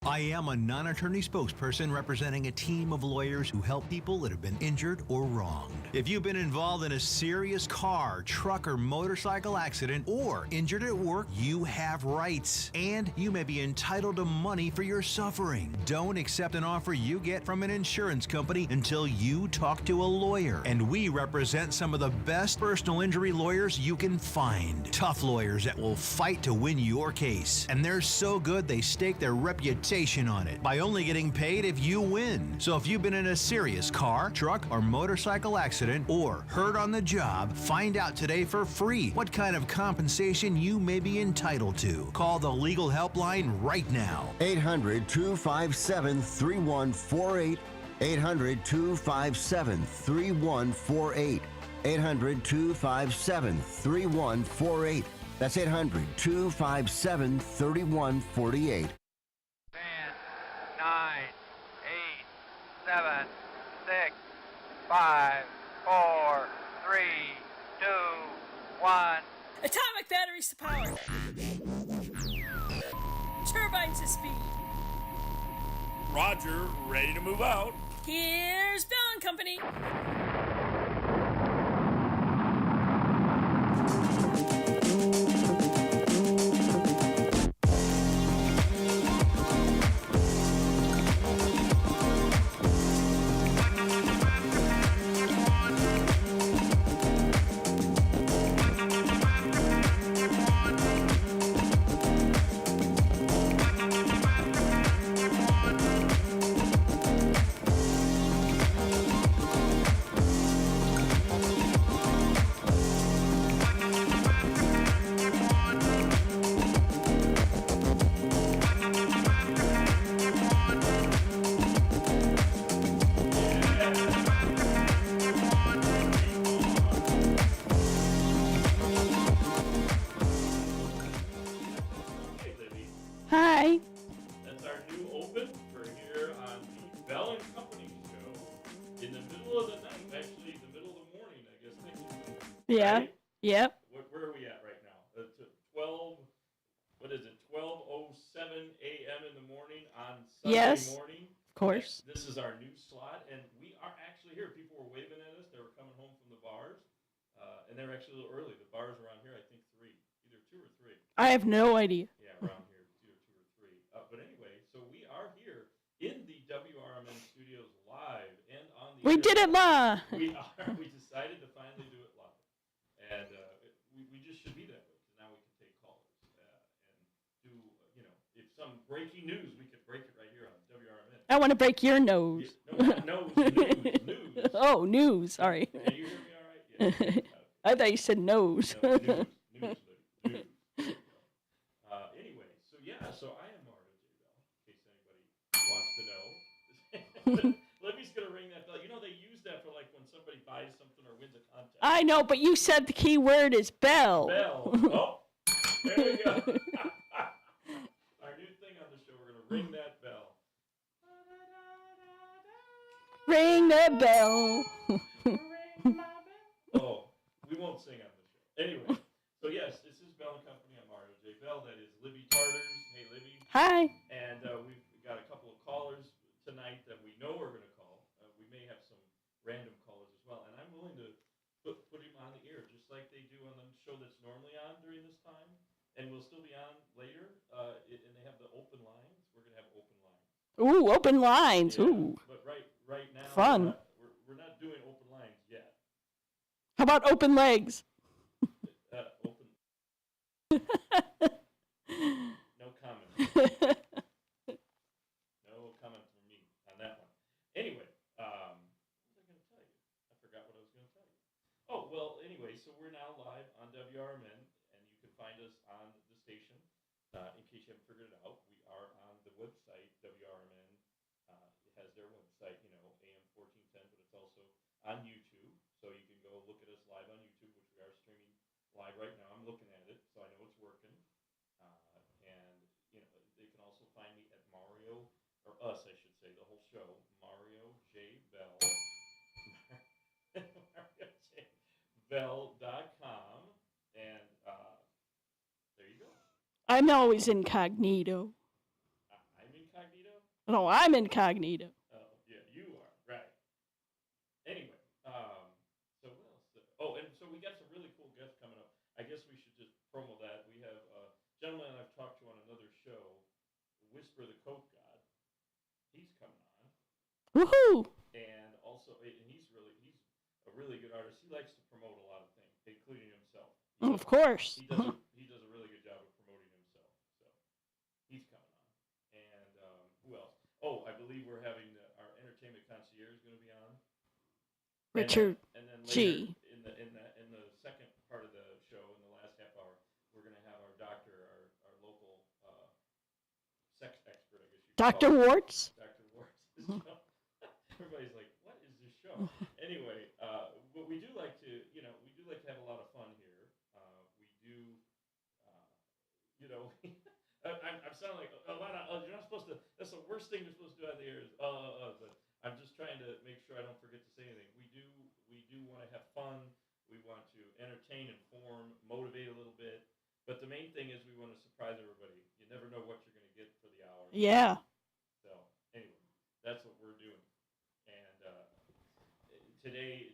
I am a non-attorney spokesperson representing a team of lawyers who help people that have been injured or wronged. If you've been involved in a serious car, truck, or motorcycle accident or injured at work, you have rights, and you may be entitled to money for your suffering. Don't accept an offer you get from an insurance company until you talk to a lawyer. And we represent some of the best personal injury lawyers you can find. Tough lawyers that will fight to win your case. And they're so good they stake their reputation on it by only getting paid if you win. So if you've been in a serious car, truck, or motorcycle accident or hurt on the job, find out today for free what kind of compensation you may be entitled to. Call the legal helpline right now. 800-257-3148. 800-257-3148. 800-257-3148. That's 800-257-3148. 9, 8, 7, 6, 5, 4, 3, 2, 1. Atomic batteries to power. Turbines to speed. Roger, ready to move out. Here's Bell and Company. Hi. That's our new open for here on the Bell and Company show. In the middle of the night, actually, the middle of the morning, I guess. Yeah. Right? Yep. Where are we at right now? 12, what is it, 12:07 a.m. in the morning on Sunday morning? Of course. This is our new slot, and we are actually here. People were waving at us. They were coming home from the bars, and they were actually a little early. The bars around here, I think 3, either 2 or 3. I have no idea. Yeah, around here, either 2 or 3. But anyway, so we are here in the WRMN studios live and on the. We did it live. We are. We decided to finally do it live, and we just should be that way because now we can take callers and do if some breaking news, we could break it right here on WRMN. I want to break your nose. Yeah, no, not nose, news. Oh, news. Sorry. Can you hear me all right? Yeah. I thought you said nose. No, news, Libby, news. Anyway, so I am Mario J. Bell, in case anybody wants to know. Libby's going to ring that bell. You know, they use that for like when somebody buys something or wins a contest. I know, but you said the key word is bell. Bell. Oh, there we go. Our new thing on the show, we're going to ring that bell. Ring the bell. Ring my bell. Oh, we won't sing on the show. Anyway, so yes, this is Bell and Company. I'm Mario J. Bell. That is Libby Tartars. Hey, Libby. Hi. And we've got a couple of callers tonight that we know are going to call. We may have some random callers as well. And I'm willing to put him on the air just like they do on the show that's normally on during this time. And we'll still be on later. And they have the open lines. We're going to have open lines. Ooh, open lines. Yeah, Ooh. But right now, fun. We're not doing open lines yet. How about open legs? Open. No comment. No comment from me on that one. Anyway, what was I going to tell you? I forgot what I was going to tell you. Oh, well, anyway, so we're now live on WRMN, and you can find us on the station. In case you haven't figured it out, we are on the website, WRMN. It has their website, AM 1410, but it's also on YouTube. So you can go look at us live on YouTube, which we are streaming live right now. I'm looking at it, so I know it's working. And they can also find me at Mario, or us, I should say, the whole show, Mario J. Bell, MarioJBell.com, and there you go. I'm always incognito. I'm incognito. incognito? No, I'm incognito. Oh, yeah, you are. Right. Anyway, so what else? Oh, and so we got some really cool guests coming up. I guess we should just promo that. We have a gentleman I've talked to on another show, Whisper the Coke God. He's coming on. Woohoo! And also, and he's a really good artist. He likes to promote a lot of things, including himself. Of course. He does a really good job of promoting himself. So he's coming on. And who else? Oh, I believe we're having our entertainment concierge going to be on. Richard and then G. later in the second part of the show, in the last half hour, we're going to have our doctor, our local sex expert, I guess you could Dr. call him. Warts. Dr. Warts. Everybody's like, what is this show? Anyway, but we do like to, have a lot of fun here. We do, I'm sounding like you're not supposed to. That's the worst thing you're supposed to do out there is but I'm just trying to make sure I don't forget to say anything. We do want to have fun. We want to entertain, inform, motivate a little bit. But the main thing is we want to surprise everybody. You never know what you're going to get for the hour. Yeah. So anyway, that's what we're doing. And today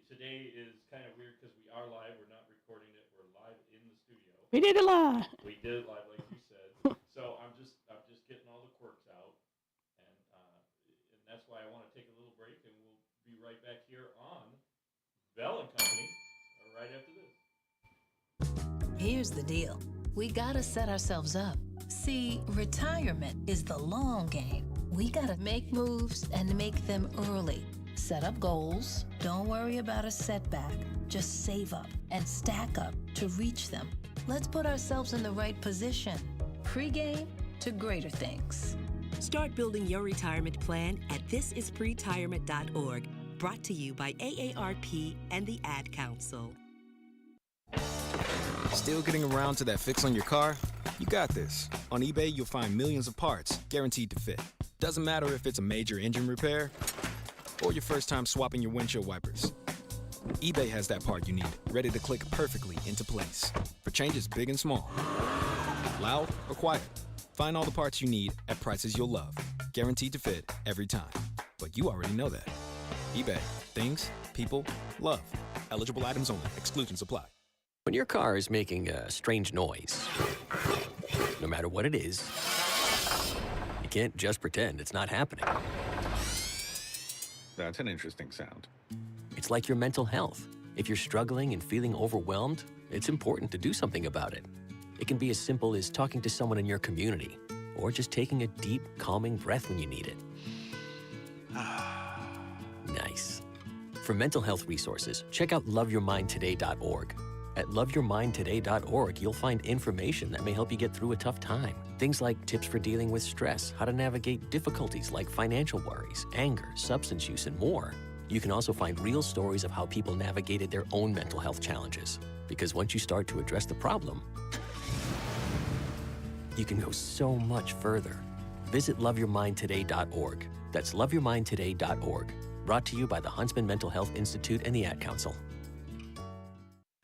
is kind of weird because we are live. We're not recording it. We're live in the studio. We did a lot. We did it live, like you said. So I'm just getting all the quirks out, and that's why I want to take a little break, and we'll be right back here on Bell and Company right after this. Here's the deal. We gotta set ourselves up. See, retirement is the long game. We gotta make moves and make them early. Set up goals. Don't worry about a setback. Just save up and stack up to reach them. Let's put ourselves in the right position. Pre-game to greater things. Start building your retirement plan at thisispretirement.org. Brought to you by AARP and the Ad Council. Still getting around to that fix on your car? You got this. On eBay, you'll find millions of parts guaranteed to fit. Doesn't matter if it's a major engine repair or your first time swapping your windshield wipers. eBay has that part you need, ready to click perfectly into place for changes big and small. Loud or quiet, find all the parts you need at prices you'll love. Guaranteed to fit every time. But you already know that. eBay. Things, people, love. Eligible items only. Exclusions apply. When your car is making a strange noise, no matter what it is, you can't just pretend it's not happening. That's an interesting sound. It's like your mental health. If you're struggling and feeling overwhelmed, it's important to do something about it. It can be as simple as talking to someone in your community, or just taking a deep, calming breath when you need it. Nice. For mental health resources, check out loveyourmindtoday.org. At loveyourmindtoday.org, you'll find information that may help you get through a tough time. Things like tips for dealing with stress, how to navigate difficulties like financial worries, anger, substance use, and more. You can also find real stories of how people navigated their own mental health challenges. Because once you start to address the problem, you can go so much further. Visit loveyourmindtoday.org. That's loveyourmindtoday.org. Brought to you by the Huntsman Mental Health Institute and the Ad Council.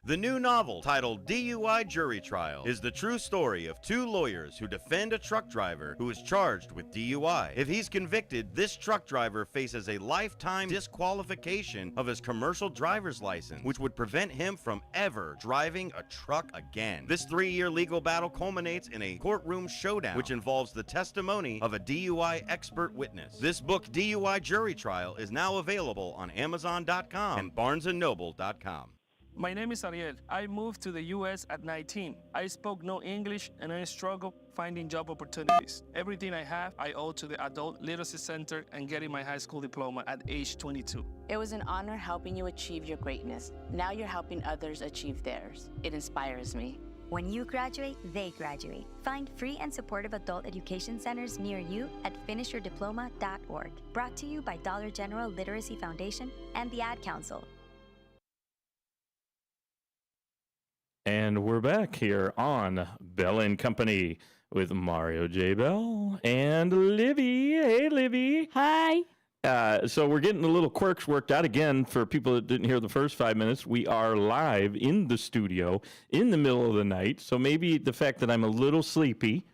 The new novel, titled DUI Jury Trial, is the true story of two lawyers who defend a truck driver who is charged with DUI. If he's convicted, this truck driver faces a lifetime disqualification of his commercial driver's license, which would prevent him from ever driving a truck again. This 3-year legal battle culminates in a courtroom showdown, which involves the testimony of a DUI expert witness. This book, DUI Jury Trial, is now available on Amazon.com and BarnesandNoble.com. My name is Ariel. I moved to the U.S. at 19. I spoke no English and I struggled finding job opportunities. Everything I have, I owe to the Adult Literacy Center and getting my high school diploma at age 22. It was an honor helping you achieve your greatness. Now you're helping others achieve theirs. It inspires me. When you graduate, they graduate. Find free and supportive adult education centers near you at finishyourdiploma.org. Brought to you by Dollar General Literacy Foundation and the Ad Council. And we're back here on Bell and Company with Mario J. Bell and Libby. Hey, Libby. Hi. So we're getting the little quirks worked out again for people that didn't hear the first 5 minutes. We are live in the studio in the middle of the night. So maybe the fact that I'm a little sleepy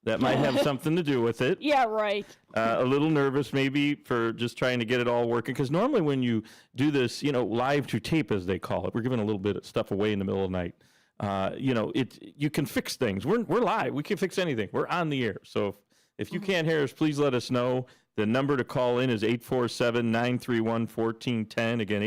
That might have something to do with it. Yeah, right. A little nervous maybe for just trying to get it all working. Because normally when you do this, live to tape, as they call it, we're giving a little bit of stuff away in the middle of the night. You can fix things. We're live. We can fix anything. We're on the air. So if you can't hear us, please let us know. The number to call in is 847-931-1410. Again,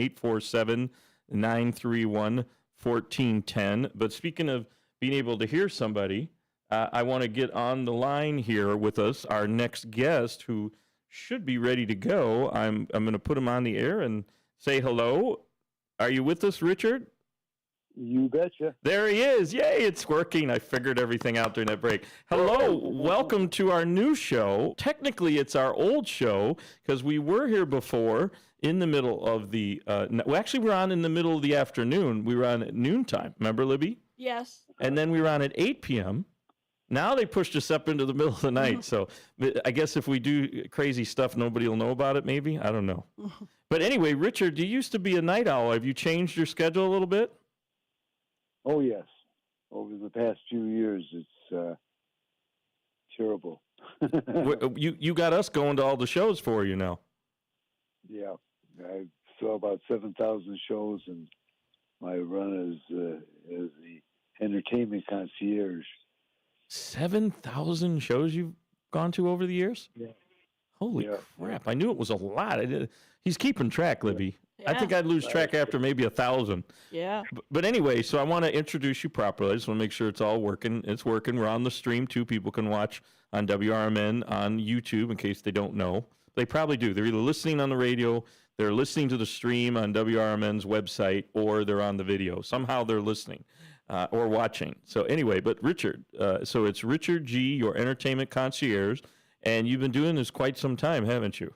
847-931-1410. But speaking of being able to hear somebody, I want to get on the line here with us, our next guest, who should be ready to go. I'm going to put him on the air and say hello. Are you with us, Richard? You betcha. There he is. Yay, it's working. I figured everything out during that break. Hello, welcome to our new show. Technically, it's our old show because we were here before in the middle of the, we're on in the middle of the afternoon. We were on at noontime. Remember, Libby? Yes. And then we were on at 8 p.m. Now they pushed us up into the middle of the night. So I guess if we do crazy stuff, nobody will know about it, maybe. I don't know. But anyway, Richard, you used to be a night owl. Have you changed your schedule a little bit? Oh, yes. Over the past few years, it's terrible. You got us going to all the shows for you now. Yeah. I saw about 7,000 shows, and my run as the entertainment concierge. 7,000 shows you've gone to over the years? Yeah. Holy crap. I knew it was a lot. He's keeping track, Libby. Yeah. I think I'd lose track after maybe 1,000. Yeah. But anyway, so I want to introduce you properly. I just want to make sure it's all working. It's working. We're on the stream, too. People can watch on WRMN on YouTube in case they don't know. They probably do. They're either listening on the radio, they're listening to the stream on WRMN's website, or they're on the video. Somehow they're listening. Or watching. So anyway, but Richard, so it's Richard G., your entertainment concierge, and you've been doing this quite some time, haven't you?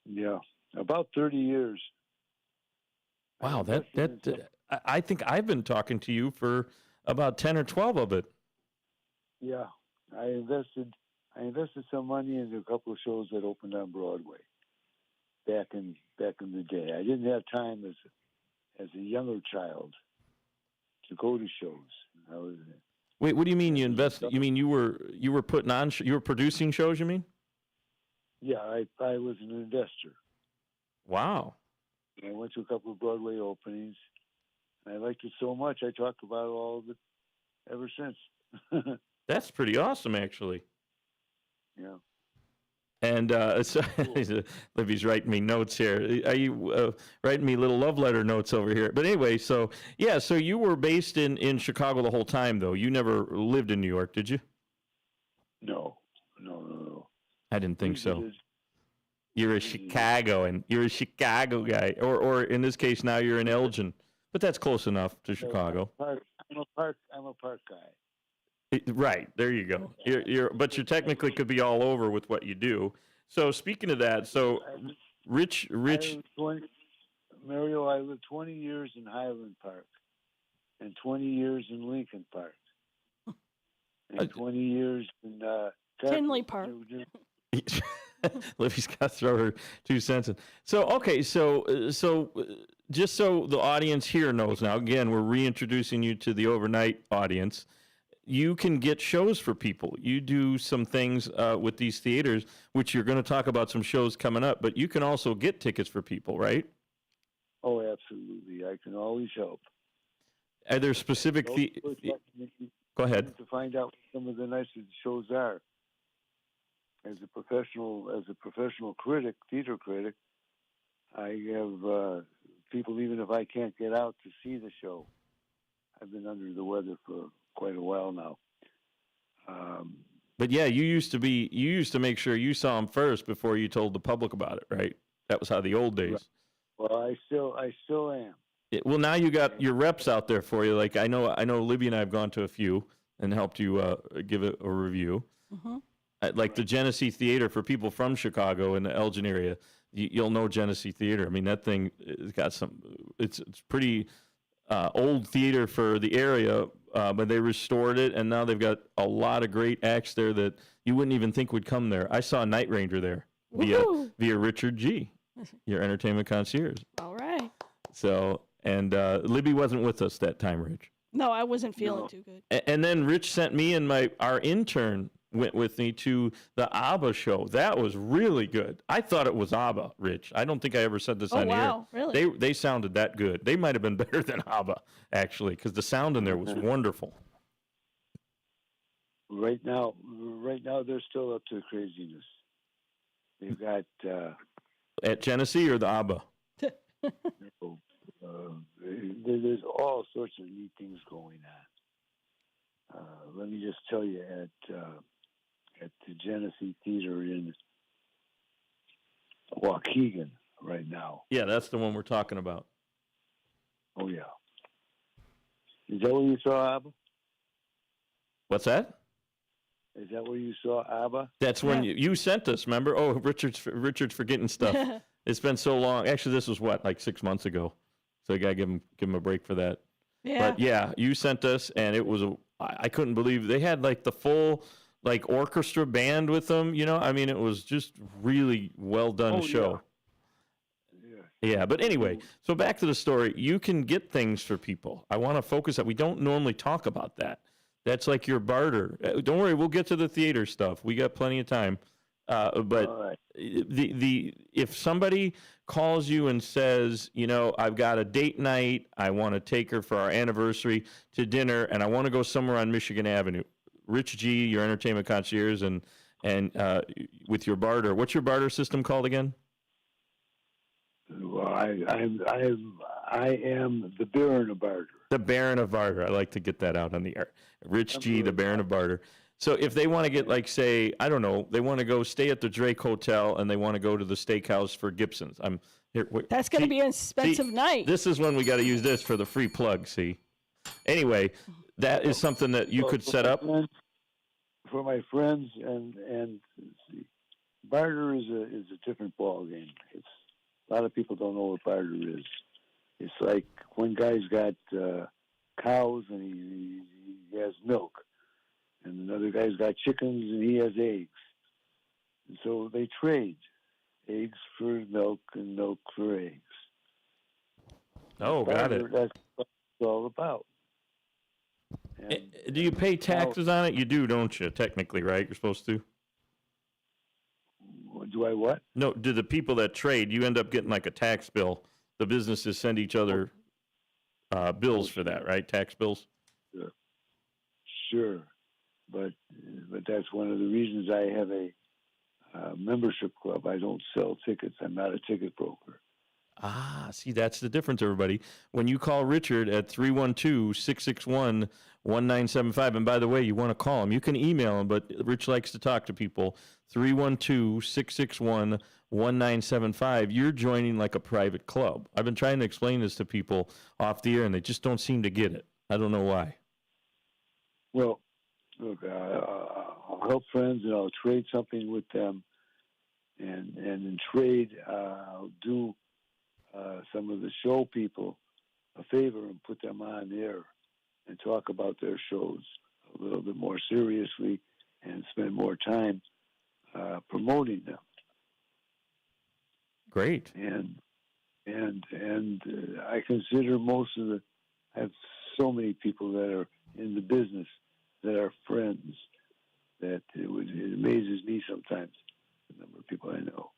Yeah, about 30 years. Wow, I think I've been talking to you for about 10 or 12 of it. Yeah, I invested some money into a couple of shows that opened on Broadway back in the day. I didn't have time as a younger child to go to shows. Wait, what do you mean you invested? You mean you were putting on? You were producing shows? You mean? Yeah, I was an investor. Wow. I went to a couple of Broadway openings. And I liked it so much, I talked about all of it ever since. That's pretty awesome, actually. Yeah. And so Libby's writing me notes here. Are you writing me little love letter notes over here? But anyway, so you were based in Chicago the whole time, though. You never lived in New York, did you? No. I didn't think so. You're a Chicagoan. You're a Chicago guy. Or in this case, now you're in Elgin. But that's close enough to Chicago. I'm a park guy. Right, there you go. But you technically could be all over with what you do. So speaking of that, so Rich. Mario, I lived 20 years in Highland Park, and 20 years in Lincoln Park, and 20 years in Tinley Park. Libby's got to throw her 2 cents in. So okay, so just so the audience here knows now, again, we're reintroducing you to the overnight audience. You can get shows for people. You do some things with these theaters, which you're going to talk about some shows coming up, but you can also get tickets for people, right? Oh, absolutely. I can always help. Are there specific... Go ahead. To find out what some of the nicest shows are. As a professional critic, theater critic, I have people, even if I can't get out to see the show. I've been under the weather for quite a while now. But yeah, you used to make sure you saw them first before you told the public about it, right? That was how the old days. Well, I still am. Well, now you got your reps out there for you. Like I know Libby and I have gone to a few and helped you give it a review. Mm-hmm. Like the Genesee Theater for people from Chicago and the Elgin area. You'll know Genesee Theater. I mean, that thing has got some. It's pretty old theater for the area, but they restored it, and now they've got a lot of great acts there that you wouldn't even think would come there. I saw Night Ranger there via Richard G., your entertainment concierge. All right. So, and Libby wasn't with us that time, Rich. No, I wasn't feeling too good. And then Rich sent me and our intern went with me to the ABBA show. That was really good. I thought it was ABBA, Rich. I don't think I ever said this on wow, air. really? They sounded that good. They might have been better than ABBA, actually, because the sound in there was wonderful. Right now, they're still up to craziness. They've got At Genesee or the ABBA? There's all sorts of neat things going on. Let me just tell you, at the Genesee Theater in Waukegan right now. Yeah, that's the one we're talking about. Oh yeah. Is that where you saw ABBA? What's that? Is that where you saw ABBA? That's when you sent us, remember? Oh, Richard's forgetting stuff. It's been so long. Actually, this was like 6 months ago. So I got to give him a break for that. Yeah. But yeah, you sent us, and it was I couldn't believe they had like the full like orchestra band with them. You know, I mean, it was just really well done show. Yeah, but anyway, so back to the story. You can get things for people. I want to focus that we don't normally talk about that. That's like your barter. Don't worry, we'll get to the theater stuff. We got plenty of time. But if somebody calls you and says, you know, I've got a date night, I want to take her for our anniversary to dinner, and I want to go somewhere on Michigan Avenue. Rich G, your entertainment concierge, and with your barter. What's your barter system called again? Well, I am the Baron of Barter. The Baron of Barter. I like to get that out on the air. Rich G, the Baron of Barter. So if they want to get, like, say, I don't know, they want to go stay at the Drake Hotel and they want to go to the steakhouse for Gibson's. That's going to be an expensive night. This is when we got to use this for the free plug, see? Anyway, that is something that you could set up. For my friends, and barter is a different ball game. A lot of people don't know what barter is. It's like one guy's got cows and he has milk, and another guy's got chickens and he has eggs. And so they trade eggs for milk and milk for eggs. Oh, got it. That's what it's all about. And do you pay taxes on it? You do, don't you? Technically, right? You're supposed to. Do I what? No, do the people that trade, you end up getting like a tax bill. The businesses send each other bills for that, right? Tax bills? Sure. But that's one of the reasons I have a membership club. I don't sell tickets. I'm not a ticket broker. Ah, see, that's the difference, everybody. When you call Richard at 312-661-1975, and by the way, you want to call him, you can email him, but Rich likes to talk to people, 312-661-1975, you're joining like a private club. I've been trying to explain this to people off the air, and they just don't seem to get it. I don't know why. Well, look, I'll help friends, and I'll trade something with them, and in trade, I'll do some of the show people a favor and put them on air and talk about their shows a little bit more seriously and spend more time promoting them. Great. And I consider I have so many people that are in the business that are friends that it amazes me sometimes the number of people I know.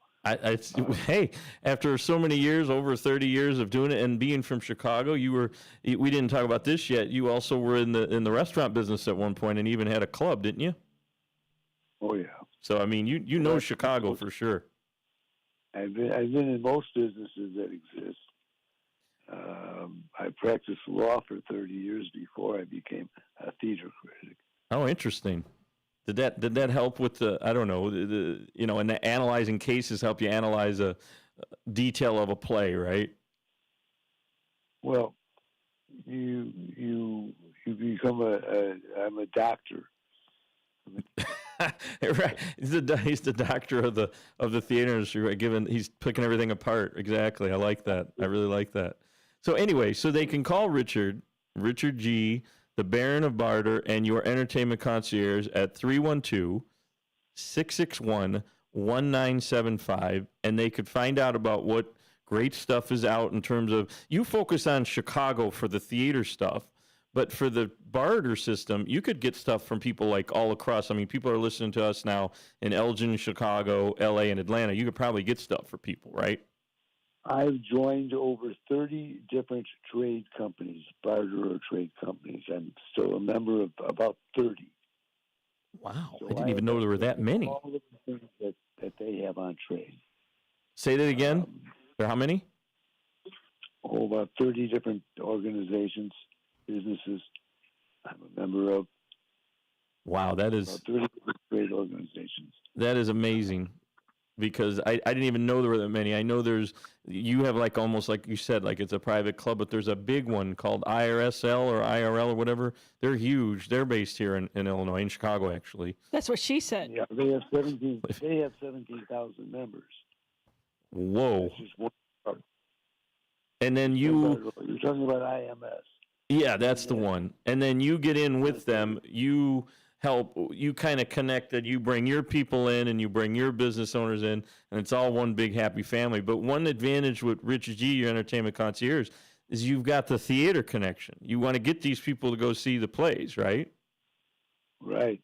Hey, after so many years, over 30 years of doing it and being from Chicago, we didn't talk about this yet. You also were in the restaurant business at one point and even had a club, didn't you? Oh yeah. So I mean, you know Chicago for sure. I've been in most businesses that exist. I practiced law for 30 years before I became a theater critic. Oh, interesting. Did that help with the, I don't know, in the analyzing cases, help you analyze a detail of a play, right? Well, you become I'm a doctor. Right. He's the doctor of the theater industry, right? He's picking everything apart. Exactly. I like that. I really like that. So anyway, so they can call Richard G., the Baron of Barter, and your entertainment concierge at 312-661-1975, and they could find out about what great stuff is out in terms of, you focus on Chicago for the theater stuff, But for the barter system, you could get stuff from people like all across. I mean, people are listening to us now in Elgin, Chicago, LA, and Atlanta. You could probably get stuff for people, right? I've joined over 30 different trade companies, barter or trade companies. I'm still a member of about 30. Wow. So I didn't even know there were that many. All of the things that they have on trade. Say that again. There are how many? About 30 different organizations, businesses I'm a member of. Wow, that is about 30 different trade organizations. That is amazing, because I didn't even know there were that many. I know you have like almost like you said, like it's a private club, but there's a big one called IRSL or IRL or whatever. They're huge. They're based here in Illinois, in Chicago, actually. That's what she said. Yeah, they have 17,000 members. Whoa. That's just one part. And then you're talking about IMS. Yeah, that's the one. And then you get in with them. You help. You kind of connected. You bring your people in, and you bring your business owners in, and it's all one big happy family. But one advantage with Rich G, your entertainment concierge, is you've got the theater connection. You want to get these people to go see the plays, right? Right.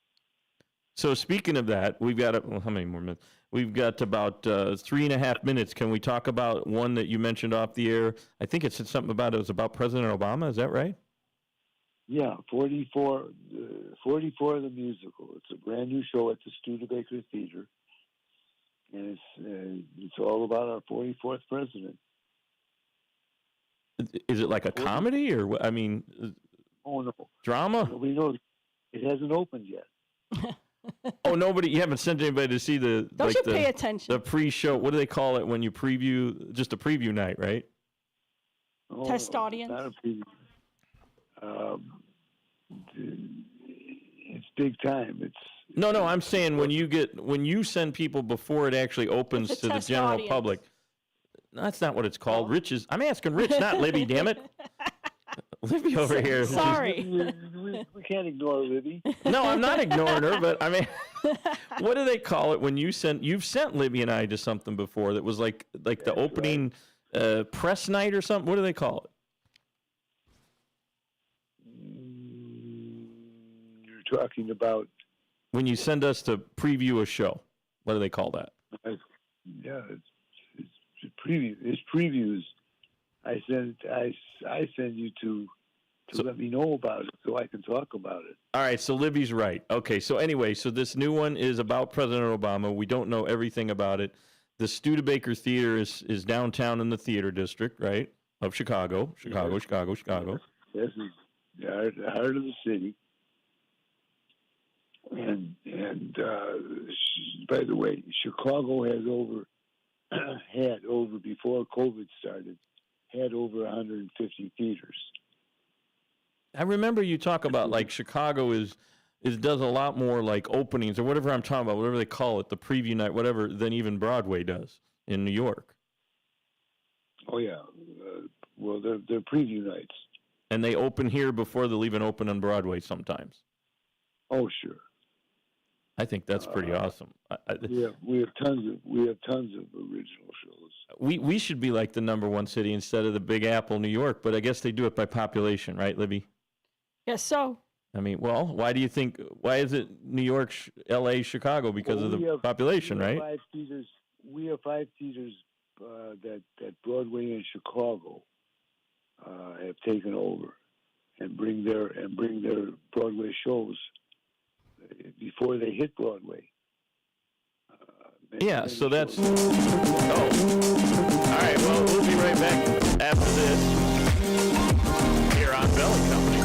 So speaking of that, we've got how many more minutes? We've got about 3.5 minutes. Can we talk about one that you mentioned off the air? I think it said something about it was about President Obama. Is that right? Yeah, 44 the musical. It's a brand new show at the Studebaker Theater, and it's all about our 44th president. Is it like a comedy or what? I mean, oh no, drama? Nobody knows. It hasn't opened yet. Oh, nobody! You haven't sent anybody to see the Don't you pay attention? The pre-show. What do they call it when you preview? Just a preview night, right? Test audience. Not a preview. It's big time. No. I'm saying when you send people before it actually opens to the general audience. public. No, that's not what it's called. I'm asking Rich, not Libby. Damn it, Libby over here. Sorry. We can't ignore Libby. No, I'm not ignoring her, but I mean, what do they call it when you've sent Libby and I to something before that was like the opening press night or something? What do they call it? You're talking about when you send us to preview a show. What do they call that? It's preview. It's previews. I send you to let me know about it so I can talk about it. All right, so Libby's right. Okay, so anyway, so this new one is about President Obama. We don't know everything about it. The Studebaker Theater is downtown in the theater district, right, of Chicago. Chicago. This is the heart of the city. And by the way, Chicago had over before COVID started, had over 150 theaters. I remember you talk about like Chicago does a lot more like openings or whatever I'm talking about, whatever they call it, the preview night, whatever, than even Broadway does in New York. Oh yeah, well they're preview nights. And they open here before they'll even open on Broadway sometimes. Oh sure. I think that's pretty awesome. We have tons of original shows. We should be like the #1 city instead of the Big Apple, New York. But I guess they do it by population, right, Libby? Yes, so. I mean, well, why do you think? Why is it New York, L.A., Chicago? Because of the population, right? We have 5 theaters that Broadway and Chicago have taken over, and bring their Broadway shows before they hit Broadway. Yeah, so that's... Oh. All right, well, we'll be right back after this here on Bell & Company.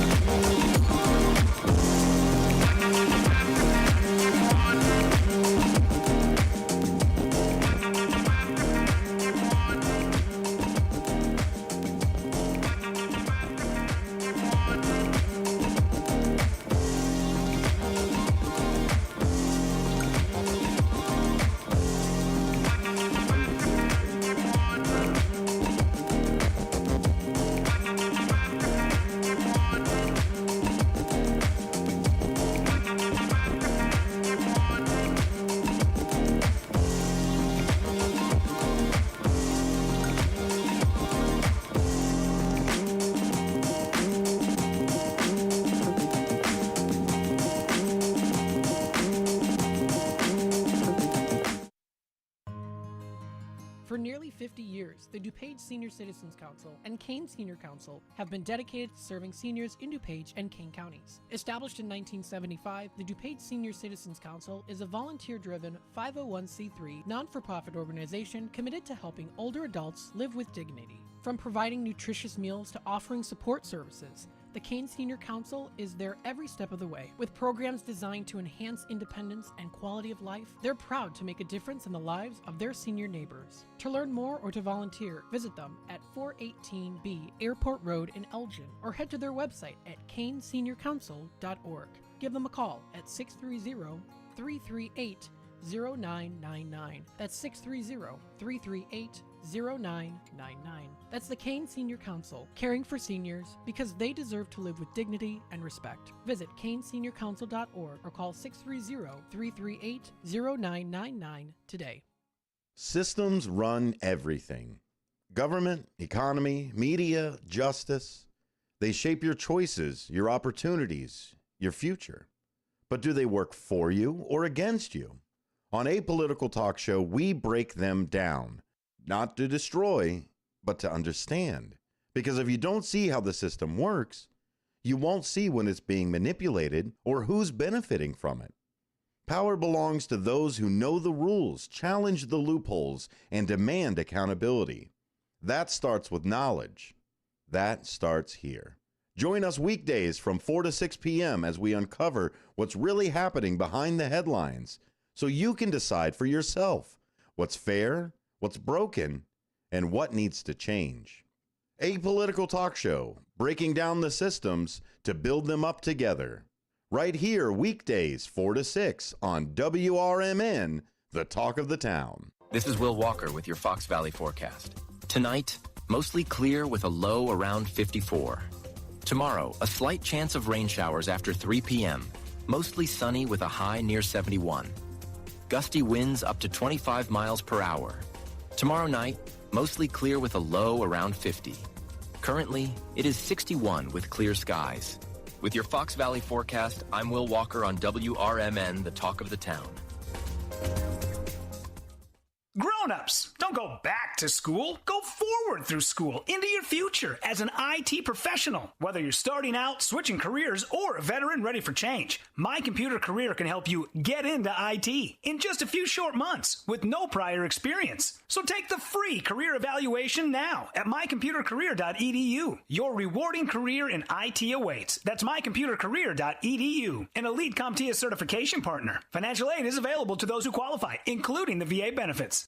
For nearly 50 years, the DuPage Senior Citizens Council and Kane Senior Council have been dedicated to serving seniors in DuPage and Kane counties. Established in 1975, the DuPage Senior Citizens Council is a volunteer-driven 501c3 non-for-profit organization committed to helping older adults live with dignity. From providing nutritious meals to offering support services, the Kane Senior Council is there every step of the way. With programs designed to enhance independence and quality of life, they're proud to make a difference in the lives of their senior neighbors. To learn more or to volunteer, visit them at 418B Airport Road in Elgin or head to their website at caneseniorcouncil.org. Give them a call at 630-338-0999. That's 630-338-0999. That's the Kane Senior Council, caring for seniors because they deserve to live with dignity and respect. Visit caneseniorcouncil.org or call 630-338-0999 today. Systems run everything. Government, economy, media, justice. They shape your choices, your opportunities, your future. But do they work for you or against you? On Apolitical Talk Show, we break them down. Not to destroy, but to understand. Because if you don't see how the system works, you won't see when it's being manipulated or who's benefiting from it. Power belongs to those who know the rules, challenge the loopholes, and demand accountability. That starts with knowledge. That starts here. Join us weekdays from 4 to 6 p.m. as we uncover what's really happening behind the headlines so you can decide for yourself what's fair, what's broken, and what needs to change. Apolitical Talk Show, breaking down the systems to build them up together. Right here, weekdays 4 to 6 on WRMN, the talk of the town. This is Will Walker with your Fox Valley forecast. Tonight, mostly clear with a low around 54. Tomorrow, a slight chance of rain showers after 3 p.m. Mostly sunny with a high near 71. Gusty winds up to 25 miles per hour. Tomorrow night, mostly clear with a low around 50. Currently, it is 61 with clear skies. With your Fox Valley forecast, I'm Will Walker on WRMN, the talk of the town. Grown-ups, don't go back to school. Go forward through school into your future as an IT professional. Whether you're starting out, switching careers, or a veteran ready for change, My Computer Career can help you get into IT in just a few short months with no prior experience. So take the free career evaluation now at mycomputercareer.edu. Your rewarding career in IT awaits. That's mycomputercareer.edu, an elite CompTIA certification partner. Financial aid is available to those who qualify, including the VA benefits.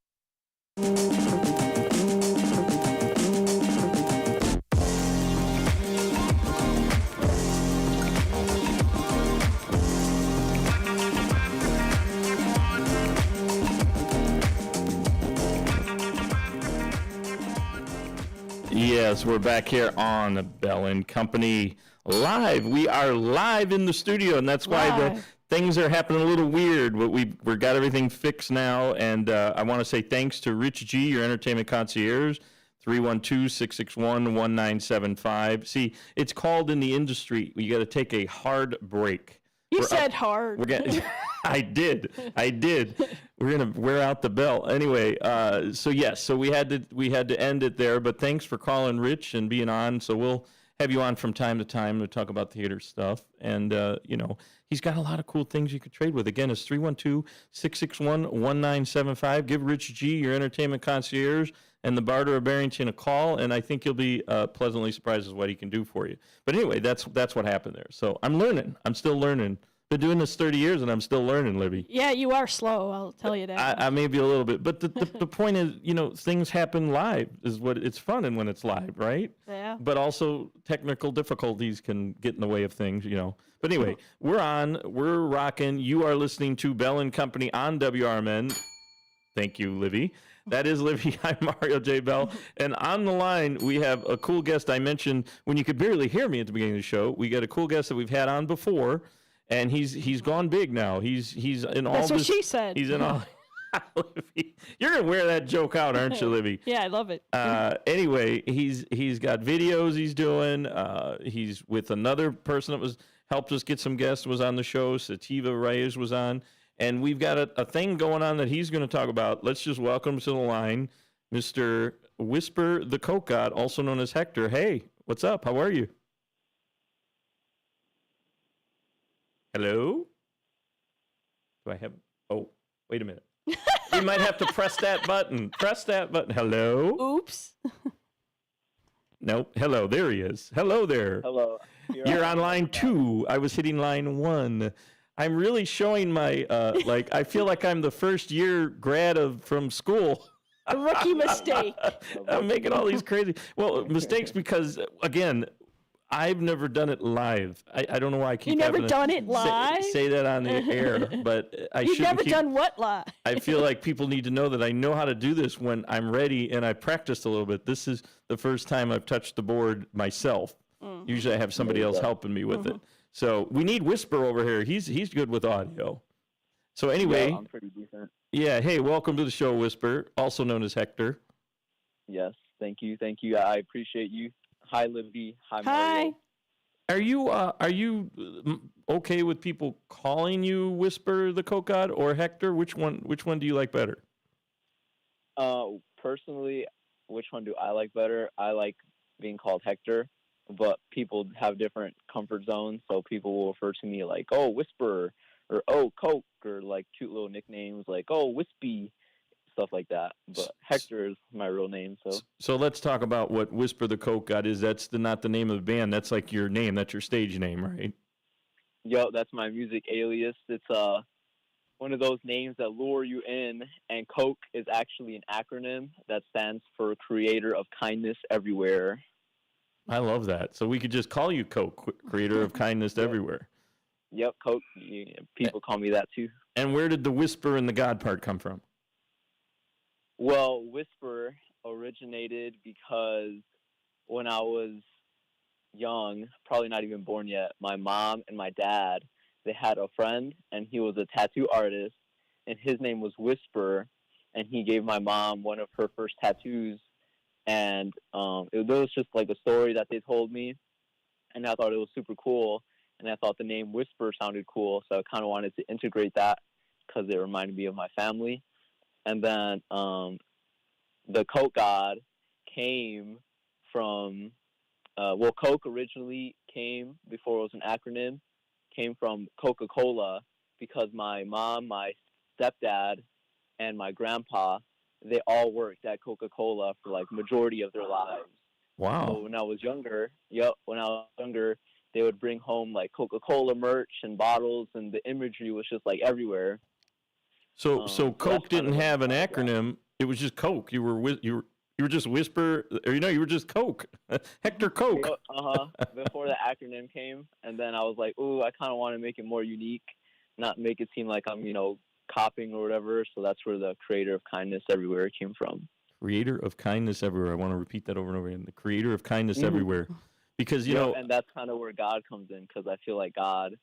Yes, we're back here on the Bell and Company live. We are live in the studio, and that's why the things are happening a little weird, but we've got everything fixed now, and I want to say thanks to Rich G, your entertainment concierge, 312-661-1975. See, it's called in the industry, you got to take a hard break. You said hard. I did. We're gonna wear out the bell anyway. So we had to end it there. But thanks for calling, Rich, and being on. So we'll have you on from time to time to talk about theater stuff. And he's got a lot of cool things you could trade with. Again, it's 312-661-1975. Give Rich G, your entertainment concierge, and the Barter of Barrington a call, and I think you'll be pleasantly surprised at what he can do for you. But anyway, that's what happened there. So I'm learning. I'm still learning. Been doing this 30 years, and I'm still learning, Libby. Yeah, you are slow. I'll tell you that. I may be a little bit, but the point is, things happen live. Is what it's fun and when it's live, right? Yeah. But also technical difficulties can get in the way of things, But anyway, we're rocking. You are listening to Bell and Company on WRMN. Thank you, Libby. That is Libby. I'm Mario J. Bell. And on the line, we have a cool guest I mentioned when you could barely hear me at the beginning of the show. We got a cool guest that we've had on before, and he's gone big now. He's in all That's this. what she said. He's in all. Libby, you're going to wear that joke out, aren't you, Libby? Yeah, I love it. Anyway, he's got videos he's doing. He's with another person that helped us get some guests, was on the show. Sativa Reyes was on. And we've got a thing going on that he's going to talk about. Let's just welcome him to the line. Mr. Whisper the Coke God, also known as Hector. Hey, what's up? How are you? Hello? Do I have... Oh, wait a minute. We might have to press that button. Press that button. Hello? Oops. Nope. Hello. There he is. Hello there. Hello. You're on line 2. I was hitting line 1. I'm really showing my, I feel like I'm the first year grad from school. A rookie mistake. I'm making all these crazy, mistakes because, again, I've never done it live. I don't know why I keep You never having done to it live? Say that on the air, but I You've shouldn't never keep, done what live? I feel like people need to know that I know how to do this when I'm ready, and I practiced a little bit. This is the first time I've touched the board myself. Mm-hmm. Usually I have somebody else helping me with it. So we need Whisper over here. He's good with audio. So anyway, Yeah, I'm pretty decent. yeah, hey, welcome to the show, Whisper, also known as Hector. Yes, thank you. I appreciate you. Hi, Libby. Hi, Hi. Mario. Are you okay with people calling you Whisper the Coke God or Hector? Which one do you like better? Personally, which one do I like better? I like being called Hector, but people have different comfort zones, so people will refer to me like, oh, Whisper, or oh, Coke, or like cute little nicknames like, oh, Wispy, stuff like that. But Hector is my real name. So let's talk about what Whisper the Coke God is. That's not the name of the band. That's like your name. That's your stage name, right? Yo, that's my music alias. It's one of those names that lure you in, and Coke is actually an acronym that stands for Creator of Kindness Everywhere. I love that. So we could just call you Coke, Creator of Kindness Everywhere. Yep, Coke. People call me that too. And where did the Whisper and the God part come from? Well, Whisper originated because when I was young, probably not even born yet, my mom and my dad, they had a friend, and he was a tattoo artist, and his name was Whisper, and he gave my mom one of her first tattoos, and it was just like a story that they told me, and I thought it was super cool, and I thought the name Whisper sounded cool, so I kind of wanted to integrate that because it reminded me of my family. And then the Coke God came from, Coke originally came, before it was an acronym, came from Coca-Cola, because my mom, my stepdad, and my grandpa, they all worked at Coca-Cola for like majority of their lives. Wow. So when I was younger, they would bring home like Coca-Cola merch and bottles, and the imagery was just like everywhere. So Coke didn't have an acronym. It was just Coke. You were just Whisper, or you were just Coke. Hector Coke. Before the acronym came, and then I was like, ooh, I kind of want to make it more unique, not make it seem like I'm, copying or whatever. So that's where the Creator of Kindness Everywhere came from. Creator of Kindness Everywhere. I want to repeat that over and over again. The Creator of Kindness Everywhere. Because, and that's kind of where God comes in, because I feel like God,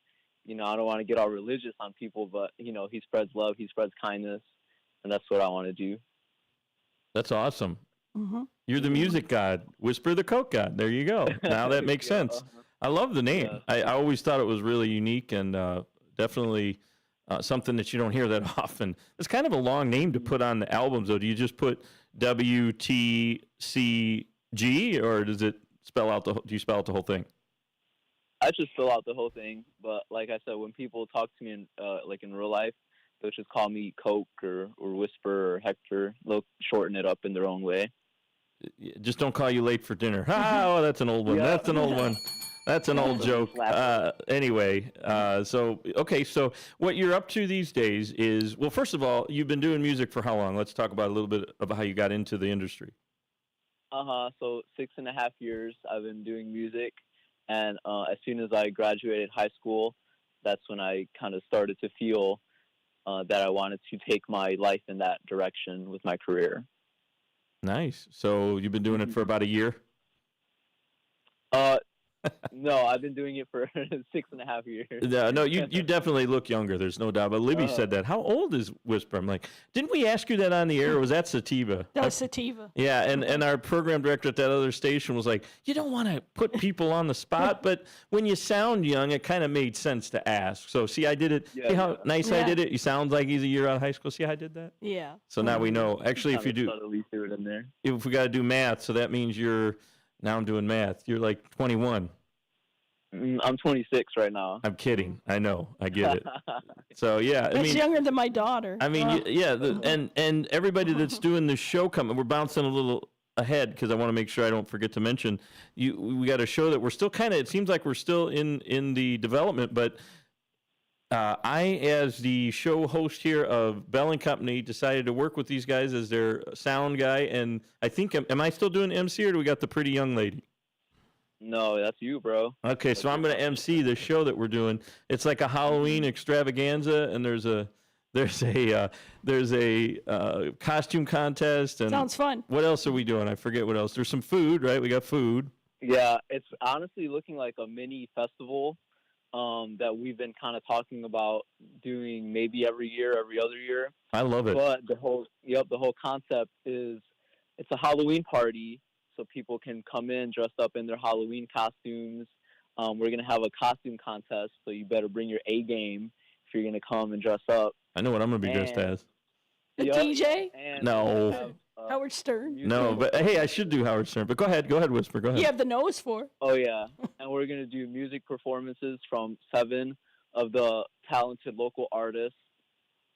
I don't want to get all religious on people, but, he spreads love, he spreads kindness, and that's what I want to do. That's awesome. Mm-hmm. You're the music god, Whisper the Coke God. There you go. Now that makes sense. I love the name. I always thought it was really unique and definitely something that you don't hear that often. It's kind of a long name to put on the albums, though. Do you just put WTCG, or does it spell out do you spell out the whole thing? I just spell out the whole thing, but like I said, when people talk to me in real life, they'll just call me Coke or Whisper or Hector. They'll shorten it up in their own way. Just don't call you late for dinner. Oh, that's an old one. Yeah. That's an old one. That's an old joke. Anyway, so what you're up to these days is, well, first of all, you've been doing music for how long? Let's talk about a little bit about how you got into the industry. So 6.5 years I've been doing music. And as soon as I graduated high school, that's when I kind of started to feel that I wanted to take my life in that direction with my career. Nice. So you've been doing it for about a year? No, I've been doing it for 6.5 years. No, you definitely look younger. There's no doubt. But Libby said that. How old is Whisper? I'm like, didn't we ask you that on the air? Or was that Sativa? That's Sativa. Yeah, and our program director at that other station was like, you don't want to put people on the spot, but when you sound young, it kind of made sense to ask. So see, I did it. Yeah, see how nice I Yeah. did it? You sound like he's a year out of high school. See how I did that? Yeah. So now we know. Actually, if you do, subtly threw it in there. if we got to do math, so that means now I'm doing math. You're like 21. I'm 26 right now. I'm kidding. I know. I get it. So yeah, I That's mean, younger than my daughter. I mean, yeah, and everybody that's doing this show coming, we're bouncing a little ahead because I want to make sure I don't forget to mention we got a show that we're still kind of. It seems like we're still in the development, but I, as the show host here of Bell and Company, decided to work with these guys as their sound guy, and I think am I still doing MC or do we got the pretty young lady? No, that's you, bro. Okay, so I'm going to MC the show that we're doing. It's like a Halloween extravaganza, and there's a costume contest. And Sounds fun. What else are we doing? I forget what else. There's some food, right? We got food. Yeah, it's honestly looking like a mini festival that we've been kind of talking about doing maybe every year, every other year. I love it. But the whole concept is it's a Halloween party, so people can come in dressed up in their Halloween costumes. We're going to have a costume contest, so you better bring your A game if you're going to come and dress up. I know what I'm going to be dressed as. The DJ? No. Howard Stern? No, but hey, I should do Howard Stern. But go ahead, Whisper. Go ahead. You have the nose for. Oh, yeah. And we're going to do music performances from 7 of the talented local artists.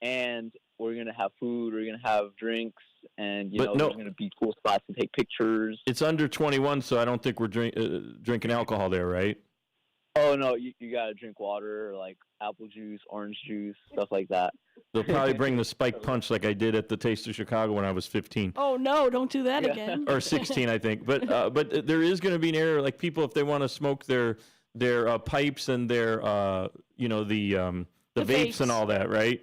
And we're going to have food, we're going to have drinks, and, there's going to be cool spots to take pictures. It's under 21, so I don't think we're drinking alcohol there, right? Oh, no, you got to drink water, like apple juice, orange juice, stuff like that. They'll probably bring the spiked punch like I did at the Taste of Chicago when I was 15. Oh, no, don't do that again. Or 16, I think. But there is going to be an area, like people, if they want to smoke their pipes and their, the vapes and all that, right?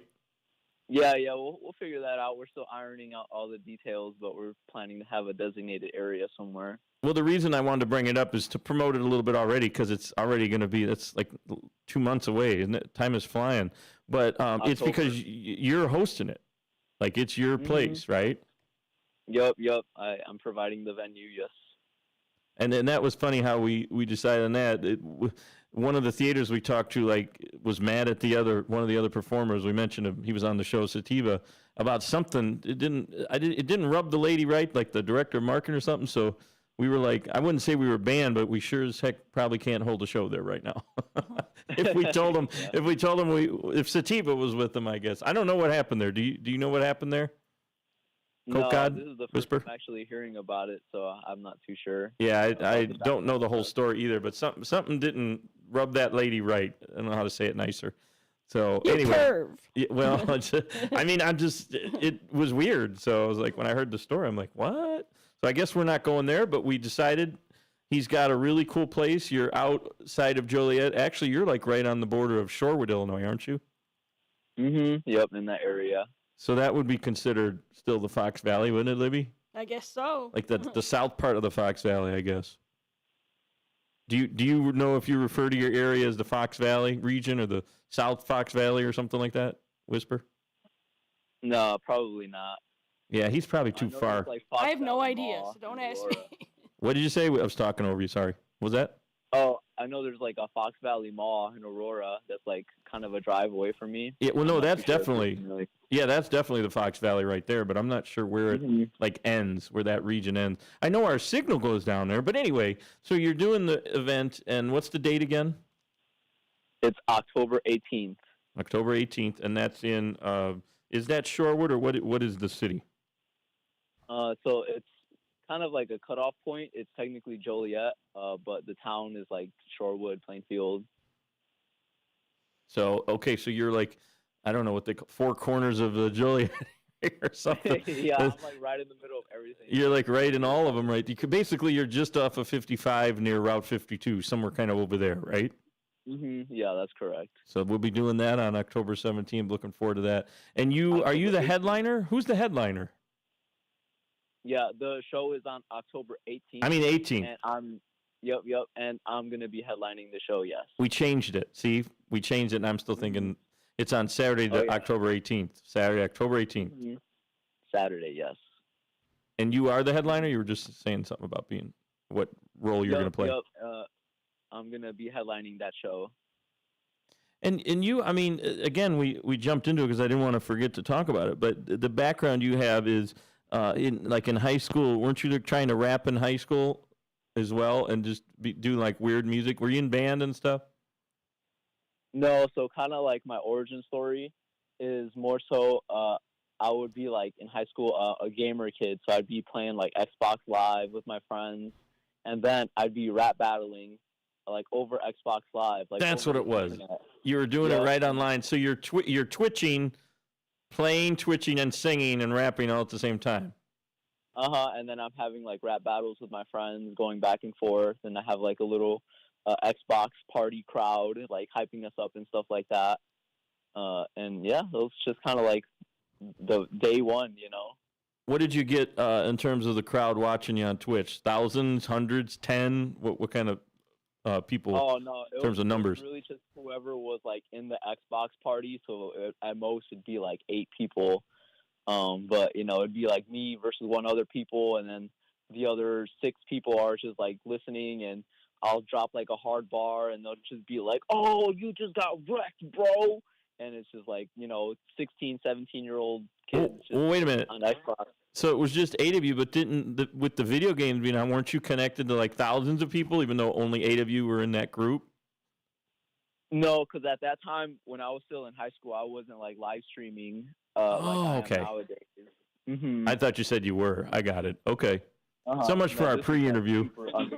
Yeah, we'll figure that out. We're still ironing out all the details, but we're planning to have a designated area somewhere. Well, the reason I wanted to bring it up is to promote it a little bit already because it's already going to be, it's like 2 months away, isn't it? Time is flying. But it's because you're hosting it. Like, it's your place, right? Yep. I'm providing the venue, yes. And then that was funny how we decided on that. One of the theaters we talked to was mad at one of the other performers. We mentioned him. He was on the show Sativa about something. It didn't rub the lady right, like the director of marketing or something. So we were like, I wouldn't say we were banned, but we sure as heck probably can't hold a show there right now. If we told him, if Sativa was with them, I guess. I don't know what happened there. Do you know what happened there? No, God, this is the first Whisper? time actually hearing about it, so I'm not too sure. Yeah, I don't know the whole story either, but something didn't rub that lady right. I don't know how to say it nicer. So anyway, perv. Yeah, well, it was weird. So I was like, when I heard the story, I'm like, what? So I guess we're not going there, but we decided he's got a really cool place. You're outside of Joliet. Actually, you're like right on the border of Shorewood, Illinois, aren't you? Mm-hmm. Yep, in that area. So that would be considered still the Fox Valley, wouldn't it, Libby? I guess so. Like the south part of the Fox Valley, I guess. Do you know if you refer to your area as the Fox Valley region or the South Fox Valley or something like that? Whisper? No, probably not. Yeah, he's probably too far. I have no idea, so don't ask me. What did you say? I was talking over you. Sorry. What was that? Oh, I know there's like a Fox Valley Mall in Aurora that's like kind of a drive away from me. Yeah, well, no, that's definitely Really. Yeah, that's definitely the Fox Valley right there, but I'm not sure where it like ends, where that region ends. I know our signal goes down there, but anyway, so you're doing the event, and what's the date again? It's October 18th. October 18th, and that's in, is that Shorewood, or what is the city? So it's kind of like a cutoff point. It's technically Joliet, but the town is like Shorewood, Plainfield. So, okay, so you're like, I don't know what they call four corners of the Joliet or something. Yeah, I'm like right in the middle of everything. You're like right in all of them, right? You're just off of 55 near Route 52, somewhere kind of over there, right? Yeah, that's correct. So we'll be doing that on October 17th. Looking forward to that. And are you the headliner? Who's the headliner? Yeah, the show is on October 18th. I mean 18th. And Yep. And I'm gonna be headlining the show. Yes. We changed it. See, we changed it, and I'm still thinking it's on Saturday, October 18th. Saturday, October 18th. Mm-hmm. Saturday, yes. And you are the headliner? You were just saying something about being what role you're going to play. Yep. I'm going to be headlining that show. And you, I mean, again, we jumped into it because I didn't want to forget to talk about it. But the background you have is in high school. Weren't you trying to rap in high school as well and just do like weird music? Were you in band and stuff? No, so kind of like my origin story is more so I would be like in high school a gamer kid, so I'd be playing like Xbox Live with my friends, and then I'd be rap battling like over Xbox Live. Like that's what it was. You were doing it right online, so you're twitching, playing, twitching, and singing and rapping all at the same time. And then I'm having like rap battles with my friends, going back and forth, and I have like a little Xbox party crowd like hyping us up and stuff like that. And yeah, it was just kind of like the day one, you know. What did you get in terms of the crowd watching you on Twitch? Thousands, hundreds, 10? What kind of people? Oh no, in terms of numbers. It was really just whoever was like in the Xbox party. So at most it'd be like 8 people. But you know, it'd be like me versus one other people, and then the other 6 people are just like listening, and I'll drop like a hard bar, and they'll just be like, "Oh, you just got wrecked, bro." And it's just like, you know, 16, 17-year-old kids. Well, wait a minute. On Xbox. So it was just 8 of you, but with the video games being on, weren't you connected to like thousands of people, even though only 8 of you were in that group? No, because at that time, when I was still in high school, I wasn't like live streaming. Okay. Nowadays. Mm-hmm. I thought you said you were. I got it. Okay. So much for our pre-interview,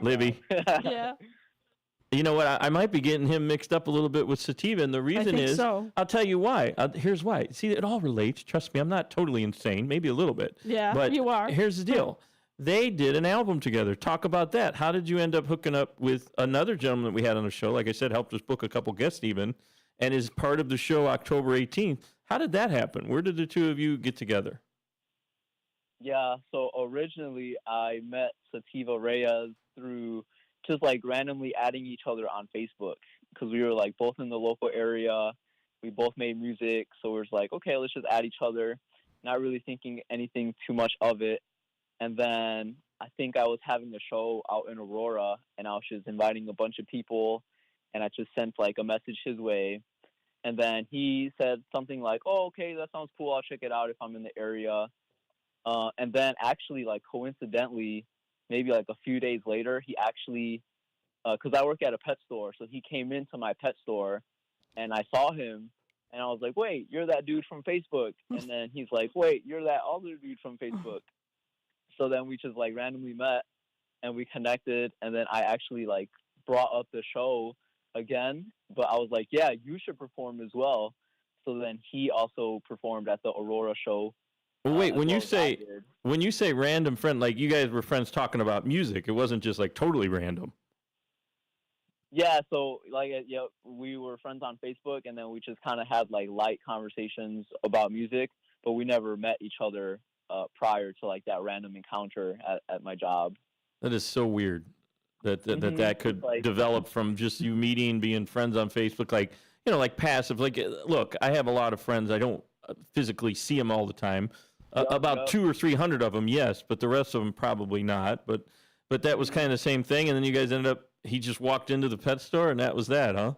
Libby. Yeah. You know what? I might be getting him mixed up a little bit with Sativa, and the reason is, so. I'll tell you why. Here's why. See, it all relates. Trust me, I'm not totally insane. Maybe a little bit. Yeah, but you are. Here's the deal. They did an album together. Talk about that. How did you end up hooking up with another gentleman that we had on the show? Like I said, helped us book a couple guests even, and is part of the show October 18th. How did that happen? Where did the two of you get together? Yeah, so originally I met Sativa Reyes through just like randomly adding each other on Facebook, because we were like both in the local area. We both made music, so we were like, okay, let's just add each other, not really thinking anything too much of it. And then I think I was having a show out in Aurora, and I was just inviting a bunch of people, and I just sent like a message his way. And then he said something like, oh, okay, that sounds cool. I'll check it out if I'm in the area. And then actually, like coincidentally, maybe like a few days later, he actually, because I work at a pet store, so he came into my pet store, and I saw him, and I was like, wait, you're that dude from Facebook. And then he's like, wait, you're that other dude from Facebook. So then we just like randomly met, and we connected, and then I actually like brought up the show again, but I was like, yeah, you should perform as well. So then he also performed at the Aurora show. Well, wait, when you say random friend, like you guys were friends talking about music, it wasn't just like totally random. Yeah, so like we were friends on Facebook, and then we just kind of had like light conversations about music, but we never met each other prior to like that random encounter at my job. That is so weird that could like, develop from just you meeting, being friends on Facebook, like, you know, like passive. Like, look, I have a lot of friends. I don't physically see them all the time. About 200 or 300 of them, yes, but the rest of them probably not. But that was kind of the same thing, and then you guys ended up. He just walked into the pet store, and that was that, huh?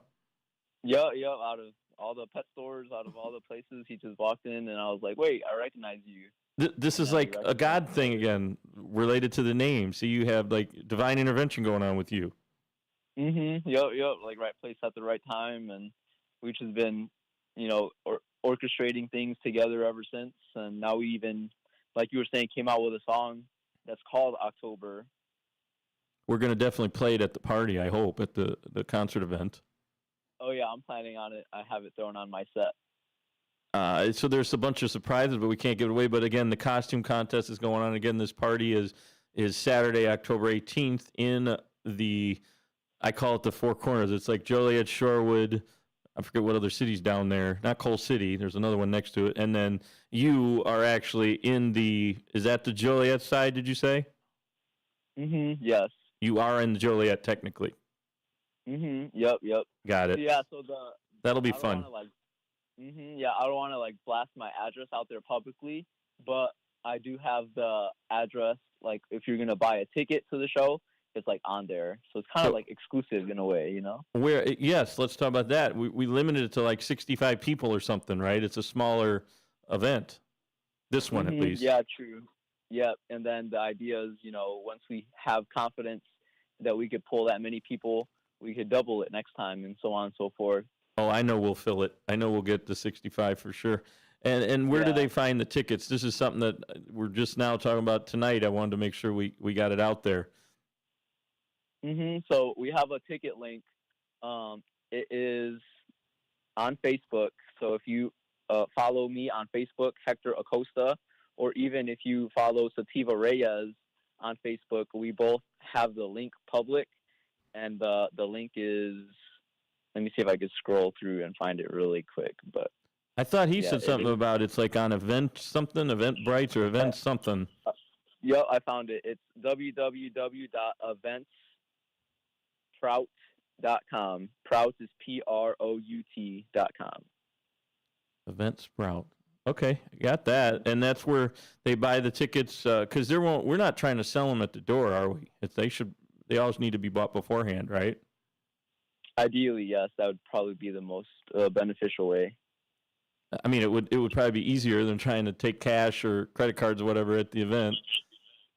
Yeah. Out of all the pet stores, out of all the places, he just walked in, and I was like, "Wait, I recognize you." This is like a God thing again, related to the name. So you have like divine intervention going on with you. Mm-hmm. Yep. Like right place at the right time, and we've just been, you know, orchestrating things together ever since. And now we even, like you were saying, came out with a song that's called October. We're going to definitely play it at the party, I hope, at the concert event. Oh, yeah, I'm planning on it. I have it thrown on my set. So there's a bunch of surprises, but we can't give it away. But again, the costume contest is going on. Again, this party is Saturday, October 18th in I call it the Four Corners. It's like Joliet, Shorewood, I forget what other city's down there. Not Coal City. There's another one next to it. And then you are actually is that the Joliet side, did you say? Mm-hmm. Yes. You are in Joliet technically. Yep. Got it. So, yeah. So That'll be I don't fun. wanna, like, yeah, I don't want to like blast my address out there publicly, but I do have the address. Like, if you're gonna buy a ticket to the show, it's like on there, so it's kind of like exclusive in a way, you know. Yes, let's talk about that. We limited it to like 65 people or something, right? It's a smaller event. This one, at least. Yeah, true. Yep. And then the idea is, once we have confidence that we could pull that many people, we could double it next time, and so on and so forth. Oh, I know we'll fill it. I know we'll get to 65 for sure. And where do they find the tickets? This is something that we're just now talking about tonight. I wanted to make sure we got it out there. So we have a ticket link. It is on Facebook. So if you follow me on Facebook, Hector Acosta, or even if you follow Sativa Reyes on Facebook, we both have the link public. And the link is, let me see if I could scroll through and find it really quick. But I thought he said something about it's like on Eventbrite or event something. Yep, I found it. It's www.eventsprout.com. Prout is PROUT.com. Event Sprout. Okay, got that. And that's where they buy the tickets because we're not trying to sell them at the door, are we? They always need to be bought beforehand, right? Ideally, yes. That would probably be the most beneficial way. I mean, it would probably be easier than trying to take cash or credit cards or whatever at the event.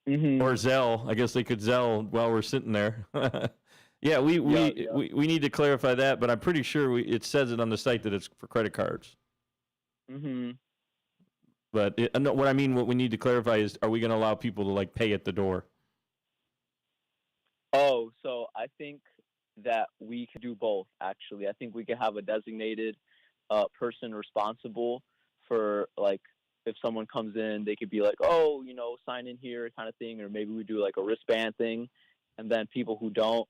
Or Zelle. I guess they could Zelle while we're sitting there. Yeah, we need to clarify that, but I'm pretty sure it says it on the site that it's for credit cards. But what we need to clarify is, are we going to allow people to like pay at the door? Oh, so I think that we could do both, actually. I think we could have a designated person responsible for, like, if someone comes in, they could be like, oh, sign in here kind of thing, or maybe we do like a wristband thing, and then people who don't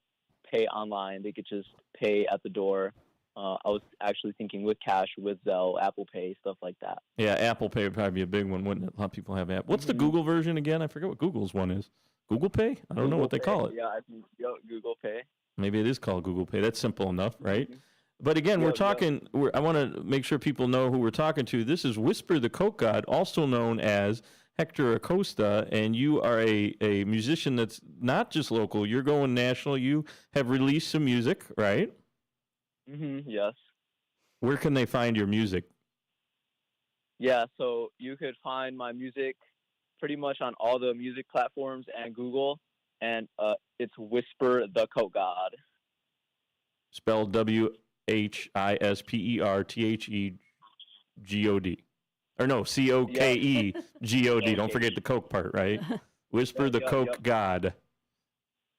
pay online, they could just pay at the door. I was actually thinking with cash, with Zelle, Apple Pay, stuff like that. Yeah, Apple Pay would probably be a big one, wouldn't it? A lot of people have Apple. What's the Google version again? I forget what Google's one is. Google Pay? I don't know what they call it. Yeah, I think Google Pay. Maybe it is called Google Pay. That's simple enough, right? But again, we're talking. I want to make sure people know who we're talking to. This is Whisper the Coke God, also known as Hector Acosta, and you are a musician that's not just local. You're going national. You have released some music, right? Yes. Where can they find your music? Yeah, so you could find my music pretty much on all the music platforms and Google, and it's Whisper the Coke God. Spelled WHISPERTHEGOD. Or no, COKEGOD. Don't forget the Coke part, right? Whisper the Coke God.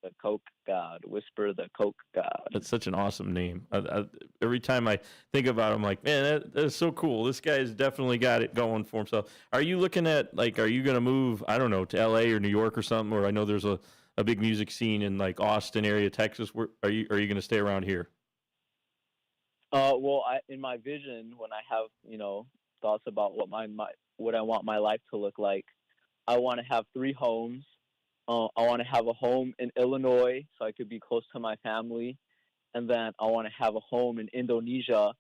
The Coke God. Whisper the Coke God. That's such an awesome name. Every time I think about it, I'm like, man, that's so cool. This guy's definitely got it going for himself. Are you looking at, like, are you going to move, I don't know, to LA or New York or something? Or I know there's a big music scene in, like, Austin area, Texas. Where, are you going to stay around here? Well, in my vision, when I have, thoughts about what I want my life to look like, I want to have 3 homes. I want to have a home in Illinois so I could be close to my family. And then I want to have a home in Indonesia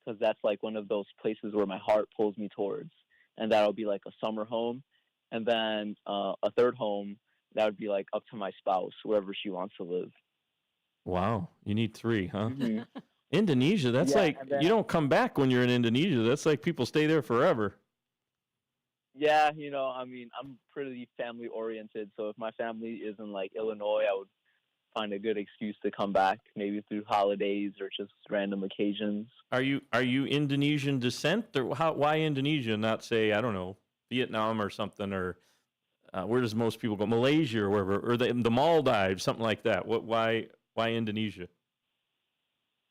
because that's like one of those places where my heart pulls me towards. And that'll be like a summer home. And then a 3rd home, that would be like up to my spouse, wherever she wants to live. Wow. You need 3, huh? Indonesia, that's you don't come back when you're in Indonesia. That's like people stay there forever. Yeah, I'm pretty family oriented, so if my family is in like Illinois, I would find a good excuse to come back, maybe through holidays or just random occasions. Are you Indonesian descent, or why Indonesia, not say, I don't know, Vietnam or something, or where does most people go? Malaysia or wherever, or the Maldives, something like that. Why Indonesia?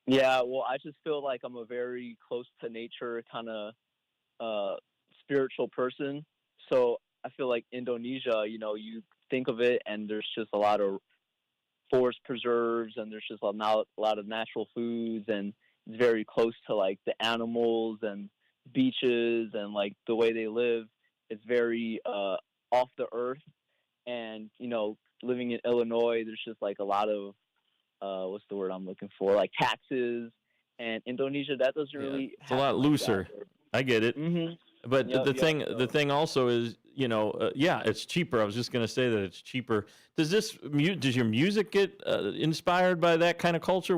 Yeah, well, I just feel like I'm a very close to nature kind of spiritual person. So I feel like Indonesia, you think of it and there's just a lot of forest preserves and there's just a lot of natural foods, and it's very close to like the animals and beaches and like the way they live. It's very off the earth, and living in Illinois, there's just like a lot of what's the word I'm looking for? Like taxes. And Indonesia, that doesn't really. It's a lot looser. I get it. Mm-hmm. But the thing also is, it's cheaper. I was just going to say that it's cheaper. Does your music get inspired by that kind of culture?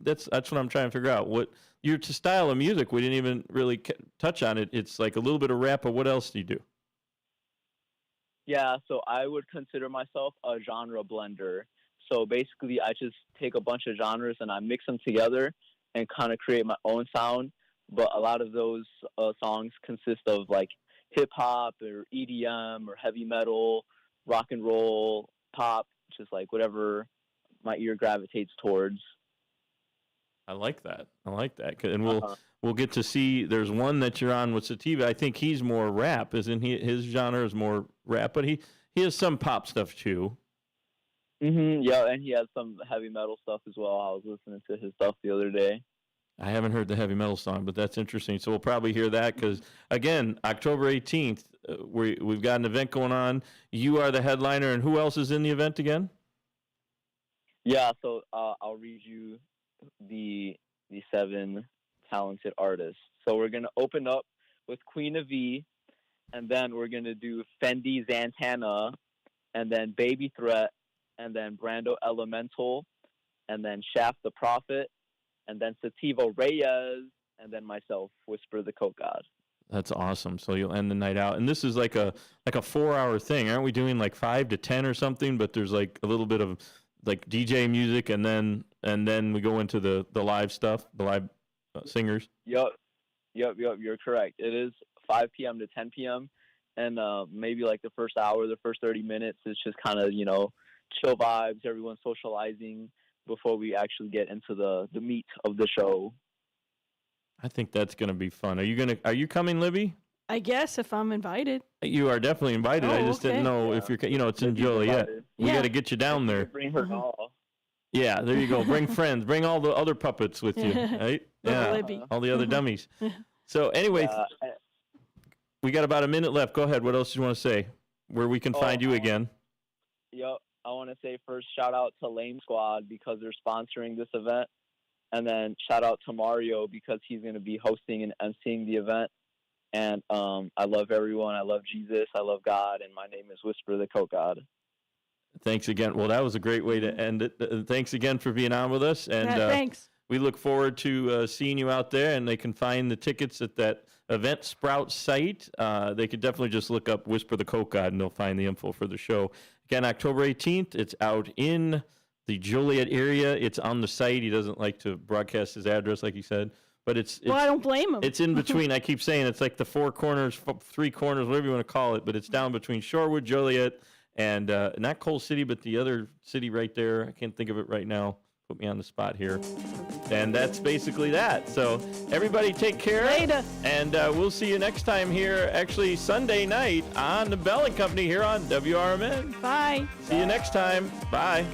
That's what I'm trying to figure out. What your style of music? We didn't even really touch on it. It's like a little bit of rap, but what else do you do? Yeah, so I would consider myself a genre blender. So basically, I just take a bunch of genres and I mix them together and kind of create my own sound. But a lot of those songs consist of like hip hop or EDM or heavy metal, rock and roll, pop, just like whatever my ear gravitates towards. I like that. And we'll get to see. There's one that you're on with Sativa. I think he's more rap, isn't he? His genre is more rap, but he has some pop stuff too. Yeah, and he has some heavy metal stuff as well. I was listening to his stuff the other day. I haven't heard the heavy metal song, but that's interesting. So we'll probably hear that because, again, October 18th, we've got an event going on. You are the headliner, and who else is in the event again? Yeah, so I'll read you the 7 talented artists. So we're going to open up with Queen of E, and then we're going to do Fendi Zantana, and then Baby Threat, and then Brando Elemental, and then Shaft the Prophet, and then Sativa Reyes, and then myself, Whisper the Coke God. That's awesome. So you'll end the night out, and this is like a 4-hour thing, aren't we? Doing like 5 to 10 or something, but there's like a little bit of like DJ music, and then we go into the live stuff, the live singers. Yep. You're correct. It is 5 p.m. to 10 p.m. and maybe like the first hour, the first 30 minutes is just kind of chill vibes, everyone socializing before we actually get into the meat of the show. I think that's going to be fun. Are you coming, Libby? I guess if I'm invited. You are definitely invited. I just didn't know if you're, it's in Joliet. We got to get you down there. Bring her doll. Yeah, there you go. Bring friends. Bring all the other puppets with you, right? Yeah, Libby. all the other dummies. So anyway, we got about a minute left. Go ahead. What else do you want to say? Where we can find you again? Yep. I want to say first shout out to Lame Squad because they're sponsoring this event. And then shout out to Mario because he's going to be hosting and emceeing the event. And I love everyone. I love Jesus. I love God. And my name is Whisper the Coke God. Thanks again. Well, that was a great way to end it. Thanks again for being on with us. And thanks. We look forward to seeing you out there. And they can find the tickets at that Event Sprout site. They could definitely just look up Whisper the Coke God and they'll find the info for the show. Again, October 18th. It's out in the Joliet area. It's on the site. He doesn't like to broadcast his address, like he said. But it's I don't blame him. It's in between. I keep saying it's like the 4 corners, 3 corners, whatever you want to call it. But it's down between Shorewood, Joliet, and not Coal City, but the other city right there. I can't think of it right now. Put me on the spot here. And that's basically that. So everybody take care. Later. And we'll see you next time here, actually Sunday night on the Bell & Company here on WRMN. Bye. See you next time. Bye.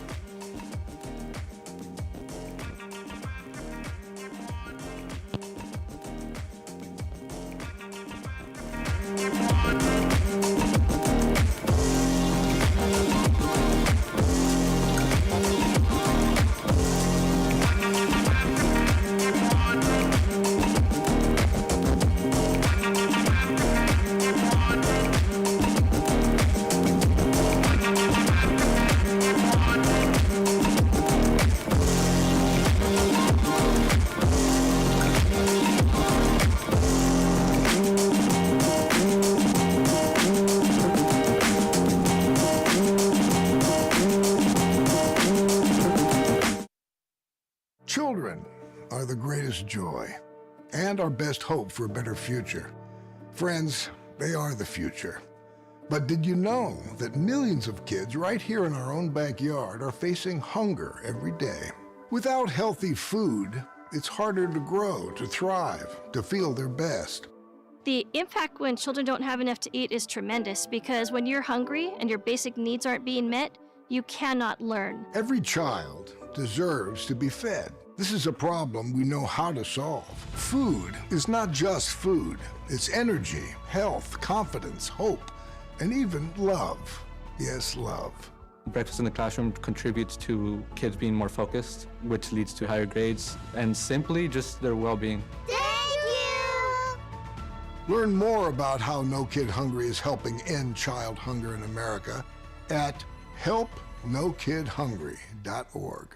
Children are the greatest joy and our best hope for a better future. Friends, they are the future. But did you know that millions of kids right here in our own backyard are facing hunger every day? Without healthy food, it's harder to grow, to thrive, to feel their best. The impact when children don't have enough to eat is tremendous because when you're hungry and your basic needs aren't being met, you cannot learn. Every child deserves to be fed. This is a problem we know how to solve. Food is not just food. It's energy, health, confidence, hope, and even love. Yes, love. Breakfast in the classroom contributes to kids being more focused, which leads to higher grades, and simply just their well-being. Learn more about how No Kid Hungry is helping end child hunger in America at helpnokidhungry.org.